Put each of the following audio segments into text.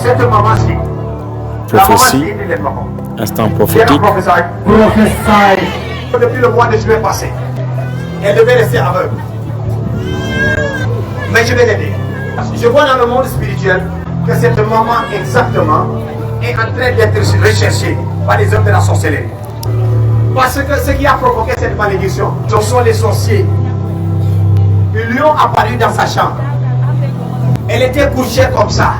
cette maman-ci, prophétie, instant prophétique. Depuis le mois de juillet passé, elle devait rester aveugle. Mais je vais l'aider. Je vois dans le monde spirituel que cette maman exactement est en train d'être recherchée par les hommes de la sorcellerie. Parce que ce qui a provoqué cette malédiction, ce sont les sorciers. Ils lui ont apparu dans sa chambre. Elle était couchée comme ça.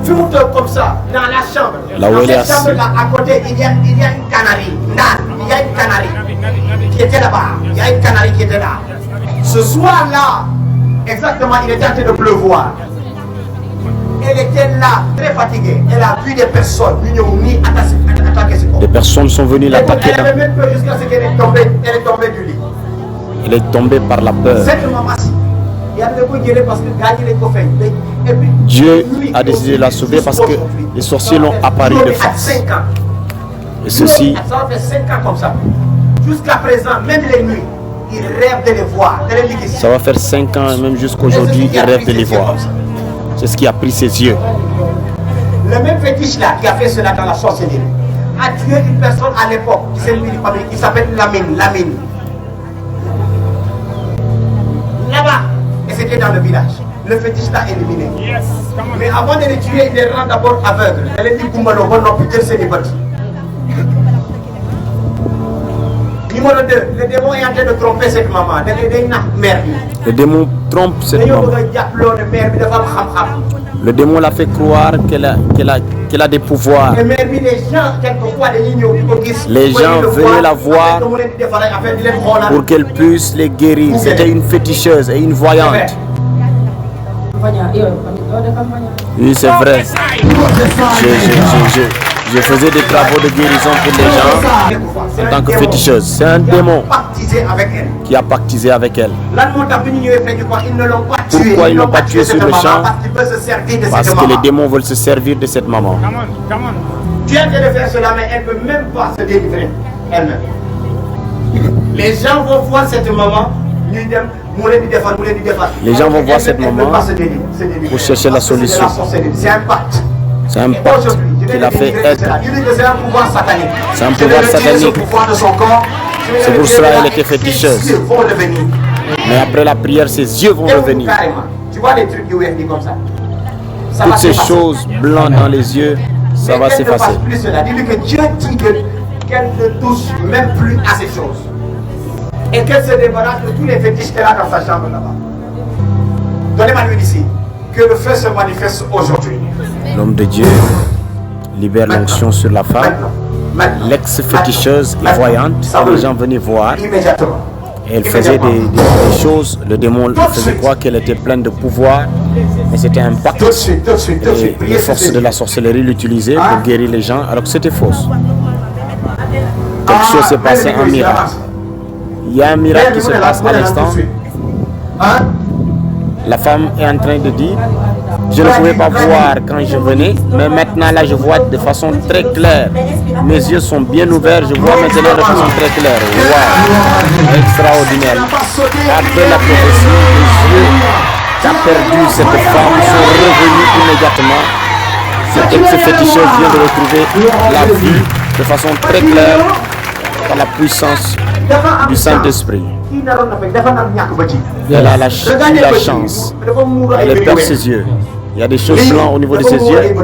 Toute comme ça, dans la chambre. Là où dans elle est cette chambre-là, à côté, il y a une canarie. Il y a une canarie qui était là-bas. Il y a une canarie qui était là. Ce soir-là, exactement, il était en train de pleuvoir. Elle était là, très fatiguée. Elle a vu des personnes venir attaquer ce corps. Des personnes sont venues l'attaquer. Elle avait même peur jusqu'à ce qu'elle est tombée du lit. Elle est tombée par la peur. Cette maman-ci, Dieu a décidé de la sauver parce que les sorciers l'ont apparu de face. Et ceci, ça fait 5 ans comme ça. Jusqu'à présent, même les nuits, il rêve de les voir. ça va faire 5 ans, même jusqu'aujourd'hui, il rêve de les voir. C'est ce qui a pris ses yeux. Le même fétiche là qui a fait cela dans la sorcellerie a tué une personne à l'époque qui s'appelle Lamine. Là-bas, et c'était dans le village. Le fétiche l'a éliminé. Mais avant de les tuer, il les rend d'abord aveugles. Elle est dit Kumbalo, bon, non, putain, c'est des bâtis. Numéro 2, le démon est en train de tromper cette maman. Le démon trompe cette maman. Le démon l'a fait croire qu'elle a des pouvoirs. Les gens venaient la voir pour qu'elle puisse les guérir. C'était une féticheuse et une voyante. Oui, c'est vrai. Je faisais des travaux de guérison pour les gens en tant que féticheuse. C'est un démon qui a pactisé avec elle. Pourquoi ils ne l'ont pas tué sur le champ? Parce que les démons veulent se servir de cette maman. Dieu vient de faire cela, mais elle ne peut même pas se délivrer elle-même. Les gens vont voir cette maman. Les gens vont voir cette maman pour chercher la solution. C'est un pacte. C'est un pacte qu'il a fait être. C'est un pouvoir satanique. C'est un pouvoir satanique. C'est pour cela qu'elle était féticheuse. Mais après la prière, ses yeux vont revenir. Tu vois les trucs qui ouvrent comme ça. Toutes ces choses blanches dans les yeux, ça va s'effacer. Dis-lui que Dieu dit qu'elle ne touche même plus à ces choses. Et qu'elle se débarrasse de tous les fétiches qu'elle a dans sa chambre là-bas. Donnez-moi l'huile ici. Que le feu se manifeste aujourd'hui. L'homme de Dieu libère l'onction sur la femme. L'ex-féticheuse et voyante, les gens venaient voir. Et elle faisait des choses. Le démon faisait croire qu'elle était pleine de pouvoir. Mais c'était un pacte. Et les forces de la sorcellerie l'utilisaient pour guérir les gens, alors que c'était faux. Quelque chose s'est passé, un miracle. Il y a un miracle qui se passe à l'instant. La femme est en train de dire, je ne pouvais pas voir quand je venais, mais maintenant là je vois de façon très claire. Mes yeux sont bien ouverts, je vois maintenant de façon très claire. Wow, extraordinaire. Après la prophétie, les yeux qu'a perdu cette femme sont revenus immédiatement. Cette ex-féticheuse vient de retrouver la vie de façon très claire par la puissance du Saint-Esprit. Elle a la chance. Elle perd ses yeux. Il y a des choses blanches au niveau de ses yeux.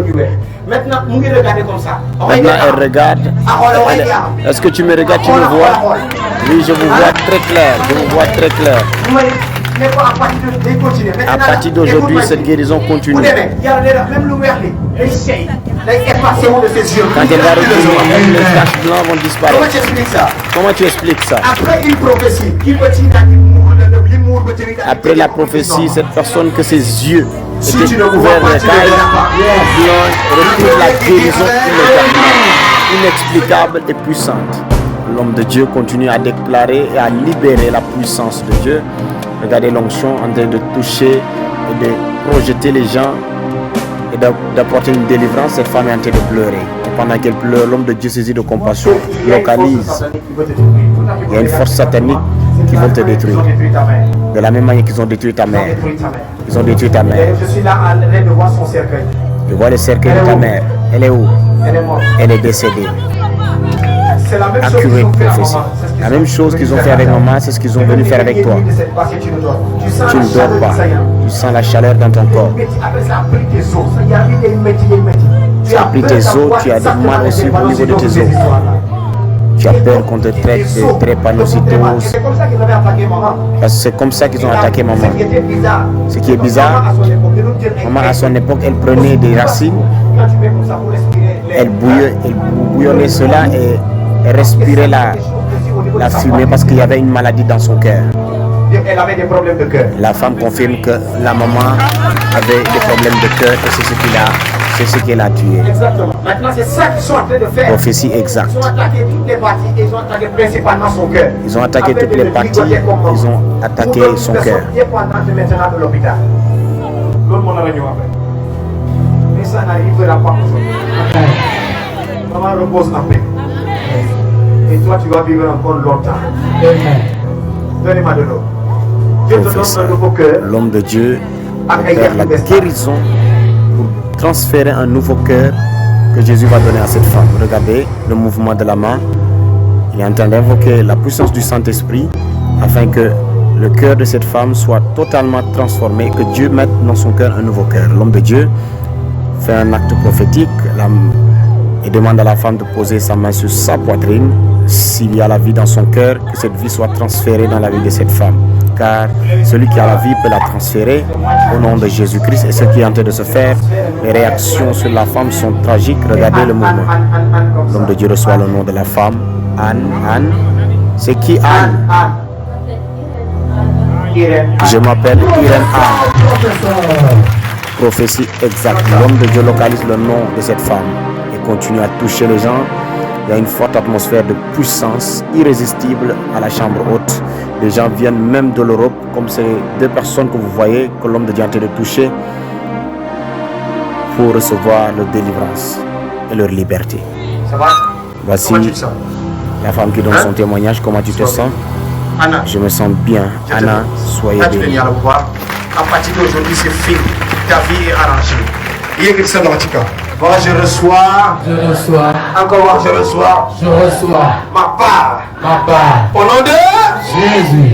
Maintenant, elle regarde. Est-ce que tu me regardes, tu me vois? Oui, je vous vois très clair. Je vous vois très clair. À partir d'aujourd'hui, cette guérison continue. Quand elle va revenir, les taches blancs vont disparaître. Comment tu expliques ça? Après une prophétie, après la prophétie, cette personne que ses yeux étaient couverts d'écailles, retrouve la guérison immédiatement, inexplicable et puissante. L'homme de Dieu continue à déclarer et à libérer la puissance de Dieu. Regardez l'onction en train de toucher et de projeter les gens et d'apporter une délivrance. Cette femme est en train de pleurer. Et pendant qu'elle pleure, l'homme de Dieu saisi de compassion localise. Il y a une force satanique qui veut te détruire. De la même manière qu'ils ont détruit ta mère. Ils ont détruit ta mère. Je suis là en train de voir son cercueil. Je vois le cercueil de ta mère. Elle est où? Elle est morte. Elle est décédée. C'est la même chose qu'ils Accurate ont fait à prophétie. maman. C'est ce qu'ils La même chose qu'ils ont fait avec maman, c'est ce qu'ils ont venu faire avec toi. Parce que tu ne dors. Tu sens Tu la ne dors chaleur pas. du saillant. Tu sens la chaleur dans ton corps. Après ça a pris tes os. Il y a eu des métiers. Tu as pris tes os, tu as des mal aussi au niveau de tes os. Tu as peur qu'on te traite de drépanocytose. C'est comme ça qu'ils avaient attaqué maman. Parce que c'est comme ça qu'ils ont attaqué maman. Ce qui était bizarre. Ce qui est bizarre, maman à son époque, elle prenait des racines, Quand tu mets comme ça pour respirer, elle bouillonnait cela et elle respirait la fumée parce qu'il y avait une maladie dans son cœur. Elle avait des problèmes de cœur. La femme confirme que la maman avait des problèmes de cœur et c'est ce qui l'a tué. Exactement. Maintenant, c'est ça qu'ils sont en train de faire. Prophétie exacte. Ils ont attaqué toutes les parties et ils ont attaqué principalement son cœur. Ils ont attaqué Avec toutes les le parties, ligoté ils ont attaqué pour son le cœur. sortir pendant maintenant de l'hôpital. L'autre monde a venu après. Mais ça n'arrivera pas aujourd'hui. Maman repose en paix. Et toi, tu vas vivre encore longtemps. Donnez-moi de l'eau. Dieu te Professeur, donne un nouveau cœur. l'homme de Dieu opère la guérison pour transférer un nouveau cœur que Jésus va donner à cette femme. Regardez le mouvement de la main. Il est en train d'invoquer la puissance du Saint-Esprit afin que le cœur de cette femme soit totalement transformé, que Dieu mette dans son cœur un nouveau cœur. L'homme de Dieu fait un acte prophétique et demande à la femme de poser sa main sur sa poitrine. S'il y a la vie dans son cœur, que cette vie soit transférée dans la vie de cette femme. Car celui qui a la vie peut la transférer au nom de Jésus-Christ. Et ce qui est en train de se faire, les réactions sur la femme sont tragiques. Regardez le mouvement. L'homme de Dieu reçoit le nom de la femme. Anne. C'est qui Anne? Je m'appelle Irène Anne. Prophétie exacte. L'homme de Dieu localise le nom de cette femme et continue à toucher les gens. Il y a une forte atmosphère de puissance irrésistible à la chambre haute. Les gens viennent même de l'Europe, comme ces deux personnes que vous voyez, que l'homme de Dieu est en train de toucher, pour recevoir leur délivrance et leur liberté. Ça va? Voici Comment tu te sens? la femme qui donne son témoignage. Comment tu te sens? Anna. Je me sens bien. Anna, soyez Quand tu bénie. viens à la voir, à partir d'aujourd'hui, c'est fini. Ta vie est arrangée. Il y a quelque chose dans la tika. Voilà, je reçois. Je reçois, Encore, je reçois je reçois ma part. ma part. Au nom de Jésus.